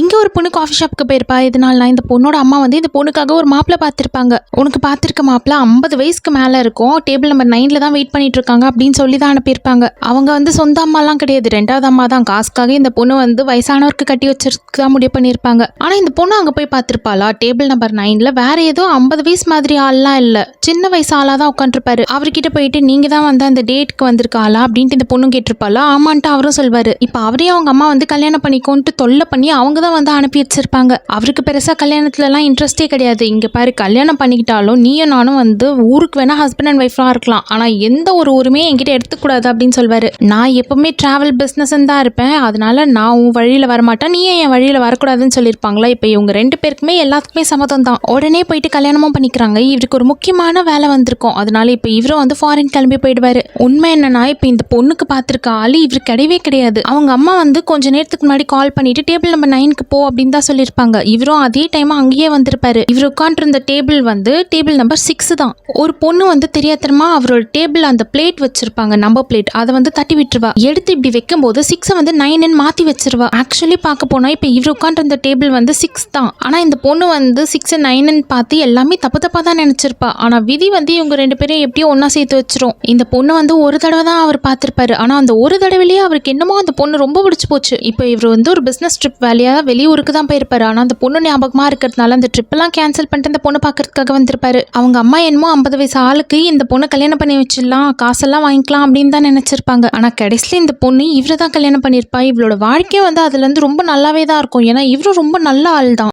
இங்கே ஒரு பொண்ணு காஃபி ஷாப்புக்கு போயிருப்பா. இதனால இந்த பொண்ணோட அம்மா வந்து இந்த பொண்ணுக்காக ஒரு மாப்பிள்ளை பார்த்துருப்பாங்க. உனக்கு பார்த்துருக்க மாப்பிள்ளை 50 வயசுக்கு மேலே இருக்கும், டேபிள் நம்பர் 9ல் தான் வெயிட் பண்ணிட்டு இருக்காங்க அப்படின்னு சொல்லி தான் அனுப்பியிருப்பாங்க. அவங்க வந்து சொந்த அம்மாலாம் கிடையாது, 2வது அம்மா தான். காசுக்காக இந்த பொண்ணு வந்து வயசானவருக்கு கட்டி வச்சிருக்கு தான் முடிவு பண்ணியிருப்பாங்க. ஆனால் இந்த பொண்ணு அங்கே போய் பார்த்துருப்பாளா, டேபிள் நம்பர் 9ல் வேற ஏதோ 50 வயசு மாதிரி ஆள்லாம் இல்லை, சின்ன வயசு ஆளாக தான் உட்காந்துருப்பாரு. அவர்கிட்ட போயிட்டு நீங்கள் தான் வந்து அந்த டேட்டுக்கு வந்திருக்காளா அப்படின்ட்டு இந்த பொண்ணு கேட்டிருப்பாளா. ஆமான்ட்டு அவரும் சொல்வார். இப்போ அவரையும் அவங்க அம்மா வந்து கல்யாணம் பண்ணிக்கோன்ட்டு தொல்லை பண்ணி அவங்க தான் வந்து அனுப்பி வச்சிருப்பாங்க. அவருக்கு பெருசா கல்யாணத்துலலாம் இன்ட்ரெஸ்டே கிடையாது. இங்க பாரு, கல்யாணம் பண்ணிக்கிட்டாலும் நீயும் நானும் வந்து ஊருக்கு வேணா ஹஸ்பண்ட் அண்ட் ஒய்ஃப்லாம் இருக்கலாம், ஆனா எந்த ஒரு உரிமையும் என்கிட்ட எடுத்துக்கூடாது அப்படின்னு சொல்வாரு. நான் எப்பவுமே டிராவல் பிஸ்னஸ் தான் இருப்பேன், அதனால நான் உன் வழியில வரமாட்டேன், நீயும் என் வழியில வரக்கூடாதுன்னு சொல்லியிருப்பாங்களா. இப்போ இவங்க 2 பேருக்குமே எல்லாத்துக்குமே சம்மதம் தான். உடனே போயிட்டு கல்யாணமும் பண்ணிக்கிறாங்க. இவருக்கு ஒரு முக்கியமான வேலை வந்திருக்கும், அதனால இப்போ இவரும் வந்து ஃபாரின் கிளம்பி போயிடுவாரு. உண்மை என்னன்னா, இப்போ இந்த பொண்ணுக்கு பார்த்துருக்க ஆளு இவர் கிடையவே கிடையாது. அவங்க அம்மா வந்து கொஞ்ச நேரத்துக்கு முன்னாடி கால் பண்ணிட்டு டேபிள் நம்பர் 9க்கு போ அப்படின்னு தான் சொல்லியிருப்பாங்க. இவரும் அதே டைம் அங்கேயே வந்திருப்பாரு. இவர் உட்காந்துருந்த டேபிள் வந்து டேபிள் நம்பர் 6 தான். ஒரு பொண்ணு வந்து தெரியாதனமா அவரோட டேபிள் அந்த பிளேட் வச்சிருப்பாங்க, நம்பர் பிளேட், அதை வந்து தட்டி விட்டுருவா. எடுத்து இப்படி வைக்கும் போது 6 வந்து 9ன்னு மாத்தி வச்சிருவா. ஆக்சுவலி பார்க்க போனா இப்போ இவர் உட்காந்துருந்த டேபிள் வந்து 6 தான், ஆனா இந்த பொண்ணு வந்து 6 9ன்னு பார்த்து எல்லாமே தப்பு தப்பா தான் நினைச்சிருப்பா. ஆனா விதி வந்து இவங்க 2 பேரும் எப்படியோ ஒன்னா சேர்த்து வச்சிரும். இந்த பொண்ணு வந்து ஒரு தடவை தான் அவர் பார்த்திருப்பாரு, ஆனா அந்த ஒரு தடவைலேயே அவருக்கு என்னமோ அந்த பொண்ணு ரொம்ப பிடிச்சு போச்சு. இப்போ இவர் வந்து ஒரு பிசினஸ் ட்ரிப் வேலையா வெளியூருக்கு தான் போயிருப்பாரு. ஆனா அந்த பொண்ணு ஞாபகமா இருக்கிறதுனால அந்த ட்ரிப் எல்லாம் கேன்சல் பண்ணிட்டு அந்த பொண்ணு பாக்குறதுக்காக வந்திருப்பாரு. அவங்க அம்மா என்னமோ 50 வயசு ஆளுக்கு இந்த பொண்ணை கல்யாணம் பண்ணி வச்சிடலாம், காசெல்லாம் வாங்கிக்கலாம் அப்படின்னு தான் நினைச்சிருப்பாங்க. ஆனா கடைசியில இந்த பொண்ணு இவரை தான் கல்யாணம் பண்ணியிருப்பா. இவளோட வாழ்க்கையும் வந்து அதுல இருந்து ரொம்ப நல்லாவே தான் இருக்கும், ஏன்னா இவரும் ரொம்ப நல்ல ஆள் தான்.